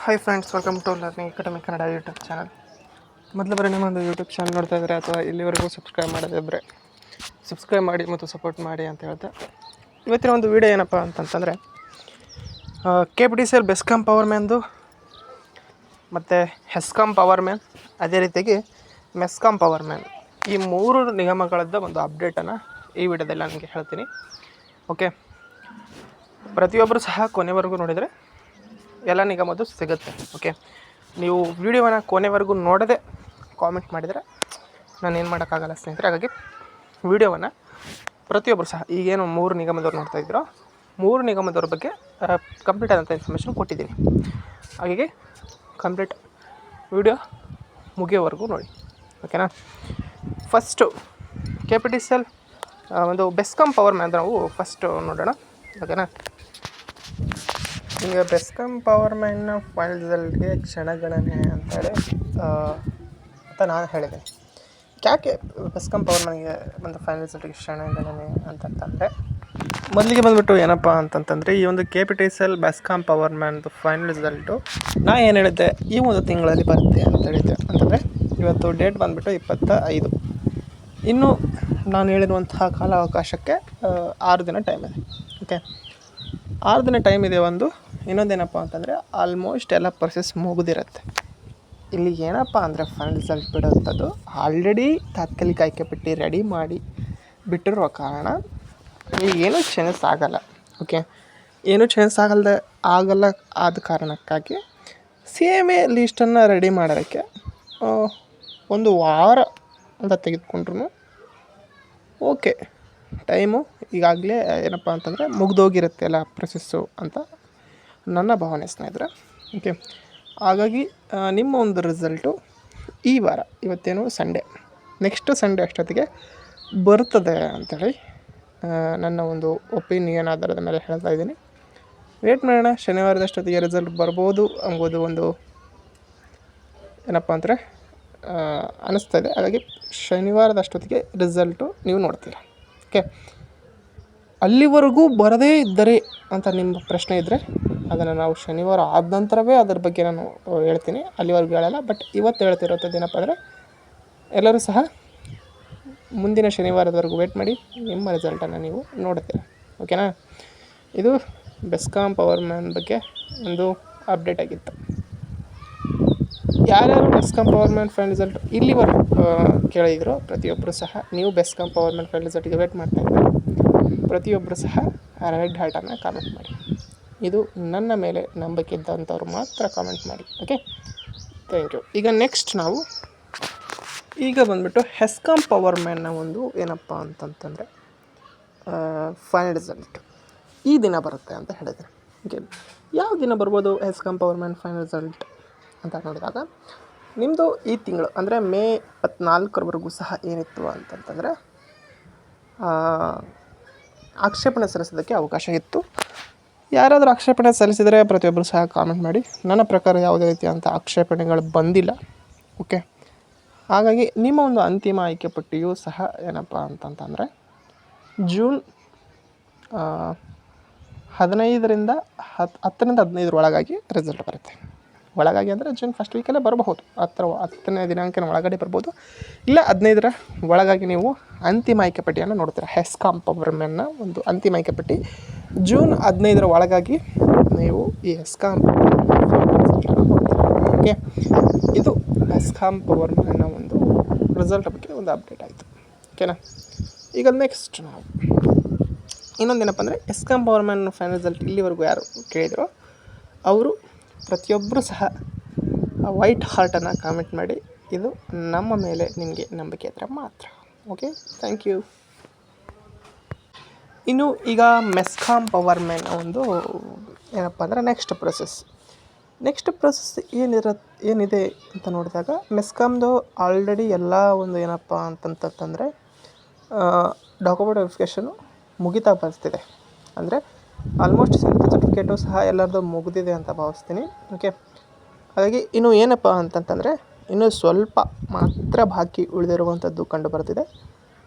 Hi friends, welcome to learning academy Kannada YouTube channel. ಮೊದಲ ಬಾರಿ ನಿಮ್ಮೊಂದು ಯೂಟ್ಯೂಬ್ ಚಾನಲ್ ನೋಡ್ತಾ ಇದ್ದರೆ ಅಥವಾ ಇಲ್ಲಿವರೆಗೂ ಸಬ್ಸ್ಕ್ರೈಬ್ ಮಾಡದಿದ್ದರೆ ಸಬ್ಸ್ಕ್ರೈಬ್ ಮಾಡಿ ಮತ್ತು ಸಪೋರ್ಟ್ ಮಾಡಿ ಅಂತ ಹೇಳ್ತಾ, ಇವತ್ತಿನ ಒಂದು ವಿಡಿಯೋ ಏನಪ್ಪ ಅಂತಂತಂದರೆ KPTCL ಬೆಸ್ಕಾಂ ಪವರ್ ಮ್ಯಾನ್ದು ಮತ್ತು ಹೆಸ್ಕಾಂ ಪವರ್ ಮ್ಯಾನ್, ಅದೇ ರೀತಿಯಾಗಿ ಮೆಸ್ಕಾಂ ಪವರ್ ಮ್ಯಾನ್, ಈ ಮೂರು ನಿಗಮಗಳದ್ದು ಒಂದು ಅಪ್ಡೇಟನ್ನು ಈ ವಿಡಿಯೋದಲ್ಲಿ ನನಗೆ ಹೇಳ್ತೀನಿ. ಓಕೆ, ಪ್ರತಿಯೊಬ್ಬರು ಸಹ ಕೊನೆವರೆಗೂ ನೋಡಿದರೆ ಎಲ್ಲ ನಿಗಮದ್ದು ಸಿಗುತ್ತೆ. ಓಕೆ, ನೀವು ವಿಡಿಯೋವನ್ನು ಕೊನೆವರೆಗೂ ನೋಡದೆ ಕಾಮೆಂಟ್ ಮಾಡಿದರೆ ನಾನು ಏನು ಮಾಡೋಕ್ಕಾಗಲ್ಲ ಸ್ನೇಹಿತರೆ. ಹಾಗಾಗಿ ವಿಡಿಯೋವನ್ನು ಪ್ರತಿಯೊಬ್ಬರು ಸಹ ಈಗೇನು ಮೂರು ನಿಗಮದವ್ರು ನೋಡ್ತಾ ಇದ್ದೀರೋ ಮೂರು ನಿಗಮದವ್ರ ಬಗ್ಗೆ ಕಂಪ್ಲೀಟ್ ಆದಂಥ ಇನ್ಫಾರ್ಮೇಷನ್ ಕೊಟ್ಟಿದ್ದೀನಿ. ಹಾಗಾಗಿ ಕಂಪ್ಲೀಟ್ ವಿಡಿಯೋ ಮುಗಿಯೋವರೆಗೂ ನೋಡಿ, ಓಕೆನಾ. ಫಸ್ಟು KPTCL ಒಂದು ಬೆಸ್ಕಾಂ ಪವರ್ ಮ್ಯಾನ್ ನಾವು ಫಸ್ಟು ನೋಡೋಣ, ಓಕೆನಾ. ಈಗ ಬೆಸ್ಕಾಂ ಪವರ್ ಮ್ಯಾನ್ನ ಫೈನಲ್ ರಿಸಲ್ಟ್ಗೆ ಕ್ಷಣಗಣನೆ ಅಂತೇಳಿ ಅಂತ ನಾನು ಹೇಳಿದ್ದೀನಿ. ಯಾಕೆ ಬೆಸ್ಕಾಂ ಪವರ್ ಮ್ಯಾನ್ಗೆ ಒಂದು ಫೈನಲ್ ರಿಸಲ್ಟ್ಗೆ ಕ್ಷಣಗಣನೆ ಅಂತಂತಂದರೆ, ಮೊದಲಿಗೆ ಬಂದುಬಿಟ್ಟು ಏನಪ್ಪ ಅಂತಂತಂದರೆ, ಈ ಒಂದು KPTCL ಬೆಸ್ಕಾಂ ಪವರ್ ಮ್ಯಾನ್ದು ಫೈನಲ್ ರಿಸಲ್ಟು ನಾನು ಏನು ಹೇಳಿದ್ದೆ, ಈ ಒಂದು ತಿಂಗಳಲ್ಲಿ ಬರುತ್ತೆ ಅಂತ ಹೇಳಿದ್ದೆ. ಅಂತಂದರೆ ಇವತ್ತು ಡೇಟ್ ಬಂದುಬಿಟ್ಟು 25. ಇನ್ನು ನಾನು ಹೇಳಿರುವಂತಹ ಕಾಲಾವಕಾಶಕ್ಕೆ 6 ದಿನ ಟೈಮ್ ಇದೆ. ಓಕೆ, 6 ದಿನ ಟೈಮ್ ಇದೆ. ಇನ್ನೊಂದೇನಪ್ಪ ಅಂತಂದರೆ ಆಲ್ಮೋಸ್ಟ್ ಎಲ್ಲ ಪ್ರೊಸೆಸ್ ಮುಗಿದಿರುತ್ತೆ. ಇಲ್ಲಿ ಏನಪ್ಪ ಅಂದರೆ ಫೈನಲ್ ರಿಸಲ್ಟ್ ಬಿಡೋಂಥದ್ದು ಆಲ್ರೆಡಿ ತಾತ್ಕಾಲಿಕ ಆಯ್ಕೆ ಪಟ್ಟಿ ರೆಡಿ ಮಾಡಿ ಬಿಟ್ಟಿರುವ ಕಾರಣ ಇಲ್ಲಿ ಏನೂ ಚೇಂಜಸ್ ಆಗಲ್ಲ. ಓಕೆ, ಏನೂ ಚೇಂಜಸ್ ಆಗಲ್ಲ ಆದ ಕಾರಣಕ್ಕಾಗಿ ಸೇಮೇ ಲೀಸ್ಟನ್ನು ರೆಡಿ ಮಾಡೋದಕ್ಕೆ 1 ವಾರ ಅಂತ ತೆಗೆದುಕೊಂಡ್ರು ಓಕೆ, ಟೈಮು ಈಗಾಗಲೇ ಏನಪ್ಪ ಅಂತಂದರೆ ಮುಗ್ದೋಗಿರುತ್ತೆ ಎಲ್ಲ ಪ್ರೊಸೆಸ್ಸು ಅಂತ ನನ್ನ ಭಾವನೆ ಸ್ನೇಹಿತರೆ. ಓಕೆ, ಹಾಗಾಗಿ ನಿಮ್ಮ ಒಂದು ರಿಸಲ್ಟು ಈ ವಾರ, ಇವತ್ತೇನು ಸಂಡೇ, ನೆಕ್ಸ್ಟ್ ಸಂಡೇ ಅಷ್ಟೊತ್ತಿಗೆ ಬರ್ತದೆ ಅಂಥೇಳಿ ನನ್ನ ಒಂದು ಒಪಿನಿಯನ್ ಆಧಾರದ ಮೇಲೆ ಹೇಳ್ತಾ ಇದ್ದೀನಿ. ವೇಟ್ ಮಾಡೋಣ, ಶನಿವಾರದಷ್ಟೊತ್ತಿಗೆ ರಿಸಲ್ಟ್ ಬರ್ಬೋದು ಅಂಬೋದು ಒಂದು ಏನಪ್ಪ ಅಂದರೆ ಅನ್ನಿಸ್ತಾಯಿದೆ. ಹಾಗಾಗಿ ಶನಿವಾರದಷ್ಟೊತ್ತಿಗೆ ರಿಸಲ್ಟು ನೀವು ನೋಡ್ತೀರ. ಓಕೆ, ಅಲ್ಲಿವರೆಗೂ ಬರದೇ ಇದ್ದರೆ ಅಂತ ನಿಮ್ಮ ಪ್ರಶ್ನೆ ಇದ್ದರೆ ಅದನ್ನು ನಾವು ಶನಿವಾರ ಆದ ನಂತರವೇ ಅದ್ರ ಬಗ್ಗೆ ನಾನು ಹೇಳ್ತೀನಿ. ಅಲ್ಲಿವರೆಗೂ ಹೇಳಲ್ಲ. ಬಟ್ ಇವತ್ತು ಹೇಳ್ತಿರೋಂಥದ್ದು ಏನಪ್ಪ ಅಂದರೆ, ಎಲ್ಲರೂ ಸಹ ಮುಂದಿನ ಶನಿವಾರದವರೆಗೂ ವೇಟ್ ಮಾಡಿ ನಿಮ್ಮ ರಿಸಲ್ಟನ್ನು ನೀವು ನೋಡ್ತೀರ. ಓಕೆನಾ. ಇದು ಬೆಸ್ಕಾಂ ಪವರ್ ಮ್ಯಾನ್ ಬಗ್ಗೆ ಒಂದು ಅಪ್ಡೇಟ್ ಆಗಿತ್ತು. ಯಾರ್ಯಾರು BESCOM power man final result ಇಲ್ಲಿವರೆಗೂ ಕೇಳಿದ್ರು ಪ್ರತಿಯೊಬ್ಬರು ಸಹ ನೀವು ಬೆಸ್ಕಾಂ ಪವರ್ ಮ್ಯಾನ್ ಫೈನಲ್ ರಿಸಲ್ಟ್ಗೆ ವೇಟ್ ಮಾಡ್ತಾಯಿದ್ದಾರೆ, ಪ್ರತಿಯೊಬ್ಬರು ಸಹ ರೆಡ್ ಹಾರ್ಟನ್ನು ಕಾಮೆಂಟ್ ಮಾಡಿ. ಇದು ನನ್ನ ಮೇಲೆ ನಂಬಿಕೆ ಇದ್ದಂಥವ್ರು ಮಾತ್ರ ಕಾಮೆಂಟ್ ಮಾಡಿ. Okay, thank you. ಈಗ ನೆಕ್ಸ್ಟ್ ನಾವು ಬಂದುಬಿಟ್ಟು ಹೆಸ್ಕಾಂ ಪವರ್ ಮ್ಯಾನ್ನ ಒಂದು ಏನಪ್ಪ ಅಂತಂತಂದರೆ ಫೈನಲ್ ರಿಸಲ್ಟ್ ಈ ದಿನ ಬರುತ್ತೆ ಅಂತ ಹೇಳಿದರೆ, ಓಕೆ, ಯಾವ ದಿನ ಬರ್ಬೋದು HESCOM power man final result ಅಂತ ನೋಡಿದಾಗ, ನಿಮ್ಮದು ಈ ತಿಂಗಳು ಅಂದರೆ ಮೇ 24ರವರೆಗೂ ಸಹ ಏನಿತ್ತು ಅಂತಂತಂದರೆ ಆಕ್ಷೇಪಣೆ ಸಲ್ಲಿಸೋದಕ್ಕೆ ಅವಕಾಶ ಇತ್ತು. ಯಾರಾದರೂ ಆಕ್ಷೇಪಣೆ ಸಲ್ಲಿಸಿದರೆ ಪ್ರತಿಯೊಬ್ಬರು ಸಹ ಕಾಮೆಂಟ್ ಮಾಡಿ. ನನ್ನ ಪ್ರಕಾರ ಯಾವುದೇ ರೀತಿಯಾದಂಥ ಆಕ್ಷೇಪಣೆಗಳು ಬಂದಿಲ್ಲ. ಓಕೆ, ಹಾಗಾಗಿ ನಿಮ್ಮ ಒಂದು ಅಂತಿಮ ಆಯ್ಕೆ ಪಟ್ಟಿಯೂ ಸಹ ಏನಪ್ಪ ಅಂತಂತಂದರೆ ಜೂನ್ 15ರಿಂದ 10ರಿಂದ 15 ರಿಸಲ್ಟ್ ಬರುತ್ತೆ. ಒಳಗಾಗಿ ಅಂದರೆ ಜೂನ್ ಫಸ್ಟ್ ವೀಕಲ್ಲೇ ಬರಬಹುದು, 10ನೇ ದಿನಾಂಕನ ಒಳಗಡೆ ಬರ್ಬೋದು, ಇಲ್ಲ 15ರ ಒಳಗಾಗಿ ನೀವು ಅಂತಿಮ ಆಯ್ಕೆ ಪಟ್ಟಿಯನ್ನು ನೋಡ್ತೀರ. ಹೆಸ್ಕಾಂ ಪವರ್ ಮ್ಯಾನ್ನ ಒಂದು ಅಂತಿಮ ಆಯ್ಕೆ ಪಟ್ಟಿ ಜೂನ್ 15ರ ಒಳಗಾಗಿ ನೀವು ಈ ಹೆಸ್ಕಾಂ ಓಕೆ. ಇದು ಹೆಸ್ಕಾಂ ಪವರ್ ಮ್ಯಾನ್ನ ಒಂದು ರಿಸಲ್ಟ್ ಬಗ್ಗೆ ಒಂದು ಅಪ್ಡೇಟ್ ಆಯಿತು. ಓಕೆನಾ. ಈಗ ನೆಕ್ಸ್ಟ್ ನಾವು ಇನ್ನೊಂದೇನಪ್ಪ ಅಂದರೆ HESCOM power man final result ಇಲ್ಲಿವರೆಗೂ ಯಾರು ಕೇಳಿದರೋ ಅವರು ಪ್ರತಿಯೊಬ್ಬರು ಸಹ ವೈಟ್ ಹಾರ್ಟನ್ನು ಕಾಮೆಂಟ್ ಮಾಡಿ. ಇದು ನಮ್ಮ ಮೇಲೆ ನಿಮಗೆ ನಂಬಿಕೆ ಇದ್ದರೆ ಮಾತ್ರ. Okay, thank you. ಇನ್ನು ಈಗ ಮೆಸ್ಕಾಂ ಪವರ್ ಮ್ಯಾನ್ ಒಂದು ಏನಪ್ಪ ಅಂದರೆ ನೆಕ್ಸ್ಟ್ ಪ್ರೊಸೆಸ್ ಏನಿದೆ ಅಂತ ನೋಡಿದಾಗ, ಮೆಸ್ಕಾಮ್ದು ಆಲ್ರೆಡಿ ಎಲ್ಲ ಒಂದು ಏನಪ್ಪ ಅಂತಂತಂದರೆ ಡಾಕ್ಯುಮೆಂಟ್ ವೆರಿಫಿಕೇಷನು ಮುಗಿತಾ ಬರ್ತಿದೆ. ಅಂದರೆ ಆಲ್ಮೋಸ್ಟ್ ಸರ್ಟಿಫಿಕೇಟು ಸಹ ಎಲ್ಲರದ್ದು ಮುಗಿದಿದೆ ಅಂತ ಭಾವಿಸ್ತೀನಿ. ಓಕೆ, ಹಾಗಾಗಿ ಇನ್ನು ಏನಪ್ಪ ಅಂತಂತಂದರೆ ಇನ್ನೂ ಸ್ವಲ್ಪ ಮಾತ್ರ ಬಾಕಿ ಉಳಿದಿರುವಂಥದ್ದು ಕಂಡು ಬರ್ತಿದೆ.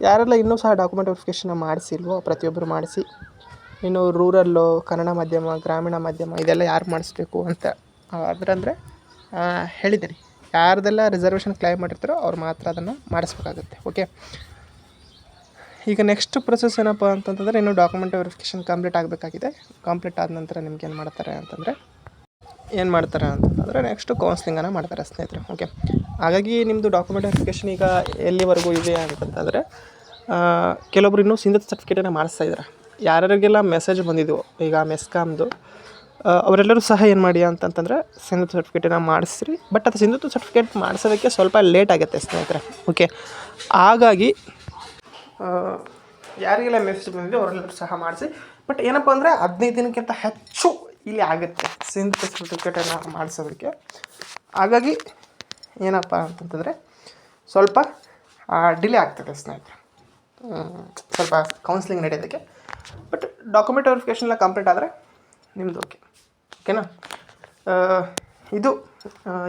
ಯಾರೆಲ್ಲ ಇನ್ನೂ ಸಹ ಡಾಕ್ಯುಮೆಂಟ್ ವೆರಿಫಿಕೇಷನ್ನ ಮಾಡಿಸಿಲ್ವೋ ಪ್ರತಿಯೊಬ್ಬರು ಮಾಡಿಸಿ. ಇನ್ನು ರೂರಲ್ಲು, ಕನ್ನಡ ಮಾಧ್ಯಮ, ಗ್ರಾಮೀಣ ಮಾಧ್ಯಮ ಇದೆಲ್ಲ ಯಾರು ಮಾಡಿಸ್ಬೇಕು ಅಂತ ಅದರಂದರೆ ಹೇಳಿದ್ದೀನಿ, ಯಾರ್ದೆಲ್ಲ ರಿಸರ್ವೇಷನ್ ಕ್ಲೈಮ್ ಮಾಡಿರ್ತಾರೋ ಅವ್ರು ಮಾತ್ರ ಅದನ್ನು ಮಾಡಿಸ್ಬೇಕಾಗುತ್ತೆ. ಓಕೆ, ಈಗ ನೆಕ್ಸ್ಟ್ ಪ್ರೊಸೆಸ್ ಏನಪ್ಪ ಅಂತಂತಂದರೆ, ಇನ್ನು ಡಾಕ್ಯುಮೆಂಟ್ ವೆರಿಫಿಕೇಷನ್ ಕಂಪ್ಲೀಟ್ ಆಗಬೇಕಾಗಿದೆ. ಕಂಪ್ಲೀಟ್ ಆದ ನಂತರ ನಿಮ್ಗೆ ಏನು ಮಾಡ್ತಾರೆ ಅಂತಂದರೆ ನೆಕ್ಸ್ಟು ಕೌನ್ಸ್ಲಿಂಗನ್ನು ಮಾಡ್ತಾರೆ ಸ್ನೇಹಿತರೆ. ಓಕೆ, ಹಾಗಾಗಿ ನಿಮ್ಮದು ಡಾಕ್ಯುಮೆಂಟ್ ವೆರಿಫಿಕೇಷನ್ ಈಗ ಎಲ್ಲಿವರೆಗೂ ಇದೆ ಅಂತಂತಂದರೆ, ಕೆಲವೊಬ್ರು ಇನ್ನೂ ಸಿಂಧು ಸರ್ಟಿಫಿಕೇಟನ್ನು ಮಾಡಿಸ್ತಾ ಇದ್ದಾರೆ. ಯಾರ್ಯಾರಿಗೆಲ್ಲ ಮೆಸೇಜ್ ಬಂದಿದ್ದವು ಈಗ ಮೆಸ್ಕಾಮ್ದು, ಅವರೆಲ್ಲರೂ ಸಹ ಏನು ಮಾಡಿ ಅಂತಂತಂದರೆ ಸಿಂಧುತ್ವ ಸರ್ಟಿಫಿಕೇಟನ್ನು ಮಾಡಿಸ್ರಿ. ಬಟ್ ಅದು ಸಿಂಧುತ್ವ ಸರ್ಟಿಫಿಕೇಟ್ ಮಾಡಿಸೋದಕ್ಕೆ ಸ್ವಲ್ಪ ಲೇಟ್ ಆಗುತ್ತೆ ಸ್ನೇಹಿತರೆ. ಓಕೆ, ಹಾಗಾಗಿ ಯಾರಿಗೆಲ್ಲ ಮೆಸೇಜ್ ಬಂದಿದೆ ಅವರೆಲ್ಲರೂ ಸಹ ಮಾಡಿಸಿ. ಬಟ್ ಏನಪ್ಪ ಅಂದರೆ 15 ದಿನಕ್ಕಿಂತ ಹೆಚ್ಚು ಇಲ್ಲಿ ಆಗುತ್ತೆ ಸಿಂಧುತ್ವ ಸರ್ಟಿಫಿಕೇಟನ್ನು ಮಾಡಿಸೋದಕ್ಕೆ. ಹಾಗಾಗಿ ಏನಪ್ಪ ಅಂತಂತಂದರೆ ಸ್ವಲ್ಪ ಡಿಲೇ ಆಗ್ತದೆ ಸ್ನೇಹಿತರೆ, ಸ್ವಲ್ಪ ಕೌನ್ಸ್ಲಿಂಗ್ ನಡೆಯೋದಕ್ಕೆ. ಬಟ್ ಡಾಕ್ಯುಮೆಂಟ್ ವೆರಿಫಿಕೇಷನ್ ಎಲ್ಲ ಕಂಪ್ಲೀಟ್ ಆದರೆ ನಿಮ್ಮದು ಓಕೆನಾ. ಇದು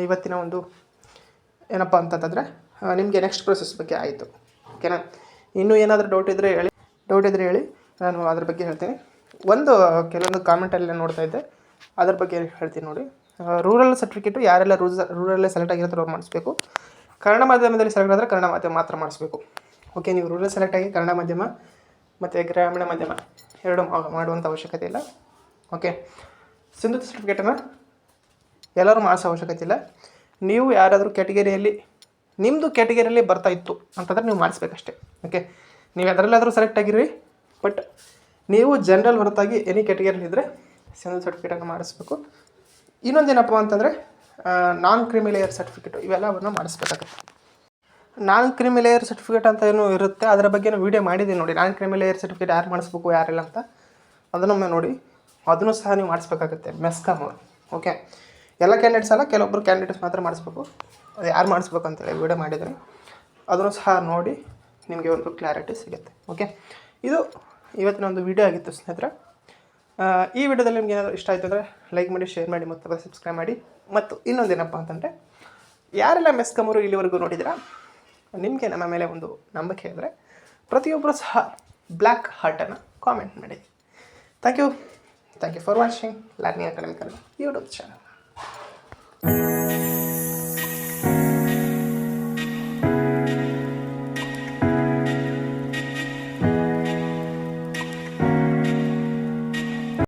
ಇವತ್ತಿನ ಒಂದು ಏನಪ್ಪ ಅಂತಂತಂದರೆ ನಿಮಗೆ ನೆಕ್ಸ್ಟ್ ಪ್ರೊಸೆಸ್ ಬಗ್ಗೆ ಆಯಿತು. ಓಕೆನಾ, ಇನ್ನೂ ಏನಾದರೂ ಡೌಟ್ ಇದ್ದರೆ ಹೇಳಿ, ನಾನು ಅದ್ರ ಬಗ್ಗೆ ಹೇಳ್ತೀನಿ. ಕೆಲವೊಂದು ಕಾಮೆಂಟಲ್ಲಿ ನೋಡ್ತಾ ಇದ್ದೆ, ಅದ್ರ ಬಗ್ಗೆ ಹೇಳ್ತೀನಿ ನೋಡಿ. ರೂರಲ್ ಸರ್ಟಿಫಿಕೇಟು ಯಾರೆಲ್ಲ ರೂರಲ್ಲೇ ಸೆಲೆಕ್ಟ್ ಆಗಿರ್ತಾರೋ ಅವ್ರು ಮಾಡಿಸ್ಬೇಕು. ಕನ್ನಡ ಮಾಧ್ಯಮದಲ್ಲಿ ಸೆಲೆಕ್ಟ್ ಆದರೆ ಕನ್ನಡ ಮಾಧ್ಯಮ ಮಾತ್ರ ಮಾಡಿಸ್ಬೇಕು. ಓಕೆ, ನೀವು ರೂರಲ್ ಸೆಲೆಕ್ಟ್ ಆಗಿ ಕನ್ನಡ ಮಾಧ್ಯಮ ಮತ್ತು ಗ್ರಾಮೀಣ ಮಾಧ್ಯಮ ಎರಡು ಮಾಡುವಂಥ ಅವಶ್ಯಕತೆ ಇಲ್ಲ. ಓಕೆ, ಸಿಂಧುತ್ವ ಸರ್ಟಿಫಿಕೇಟನ್ನು ಎಲ್ಲರೂ ಮಾಡಿಸೋ ಅವಶ್ಯಕತೆ ಇಲ್ಲ. ನೀವು ಯಾರಾದರೂ ನಿಮ್ಮದು ಕ್ಯಾಟಗರಿಯಲ್ಲಿ ಬರ್ತಾ ಇತ್ತು ಅಂತಂದರೆ ನೀವು ಮಾಡಿಸ್ಬೇಕಷ್ಟೇ. ಓಕೆ, ನೀವು ಅದರಲ್ಲಾದರೂ ಸೆಲೆಕ್ಟ್ ಆಗಿರಿ, ಬಟ್ ನೀವು ಜನರಲ್ ಹೊರತಾಗಿ ಎನಿ ಕ್ಯಾಟಗರಿಯಲ್ಲಿ ಇದ್ದರೆ ಸಿಂಧುತ್ವ ಸರ್ಟಿಫಿಕೇಟನ್ನು ಮಾಡಿಸ್ಬೇಕು. ಇನ್ನೊಂದೇನಪ್ಪ ಅಂತಂದರೆ ನಾನ್ ಕ್ರಿಮಿಲೇಯರ್ ಸರ್ಟಿಫಿಕೇಟು, ಇವೆಲ್ಲವನ್ನು ಮಾಡಿಸ್ಬೇಕಾಗುತ್ತೆ. ನಾನ್ ಕ್ರಿಮಿಲೇಯರ್ ಸರ್ಟಿಫಿಕೇಟ್ ಅಂತ ಏನೋ ಇರುತ್ತೆ, ಅದರ ಬಗ್ಗೆ ನಾನು ವೀಡಿಯೋ ಮಾಡಿದ್ದೀನಿ ನೋಡಿ. ನಾನ್ ಕ್ರಿಮಿಲೇಯರ್ ಸರ್ಟಿಫಿಕೇಟ್ ಯಾರು ಮಾಡಿಸ್ಬೇಕು ಯಾರಿಲ್ಲ ಅಂತ ಅದನ್ನೊಮ್ಮೆ ನೋಡಿ. ಅದನ್ನು ಸಹ ನೀವು ಮಾಡಿಸ್ಬೇಕಾಗುತ್ತೆ ಮೆಸ್ಕಾಮ್ ಅವರು. ಓಕೆ, ಎಲ್ಲ ಕ್ಯಾಂಡಿಡೇಟ್ಸ್ ಅಲ್ಲ, ಕೆಲವೊಬ್ಬರು ಕ್ಯಾಂಡಿಡೇಟ್ಸ್ ಮಾತ್ರ ಮಾಡಿಸ್ಬೇಕು. ಅದು ಯಾರು ಮಾಡಿಸ್ಬೇಕು ಅಂತೇಳಿ ವೀಡಿಯೋ ಮಾಡಿದ್ದೀನಿ, ಅದನ್ನು ಸಹ ನೋಡಿ ನಿಮಗೆ ಒಂದು ಕ್ಲಾರಿಟಿ ಸಿಗುತ್ತೆ. ಓಕೆ, ಇದು ಇವತ್ತಿನ ಒಂದು ವೀಡಿಯೋ ಆಗಿತ್ತು ಸ್ನೇಹಿತರೆ. ಈ ವಿಡಿಯೋದಲ್ಲಿ ನಿಮ್ಗೆ ಏನಾದರೂ ಇಷ್ಟ ಆಯಿತು ಅಂದರೆ ಲೈಕ್ ಮಾಡಿ, ಶೇರ್ ಮಾಡಿ ಮತ್ತು ಸಬ್ಸ್ಕ್ರೈಬ್ ಮಾಡಿ. ಮತ್ತು ಇನ್ನೊಂದೇನಪ್ಪ ಅಂತಂದರೆ, ಯಾರೆಲ್ಲ ಮೆಸ್ಕಾಮರು ಇಲ್ಲಿವರೆಗೂ ನೋಡಿದ್ದೀರಾ, ನಿಮಗೆ ನಮ್ಮ ಮೇಲೆ ಒಂದು ನಂಬಿಕೆ ಇದ್ದರೆ ಪ್ರತಿಯೊಬ್ಬರು ಸಹ ಬ್ಲ್ಯಾಕ್ ಹಾರ್ಟನ್ನು ಕಾಮೆಂಟ್ ಮಾಡಿ. Thank you for watching learning academy Kannada YouTube channel.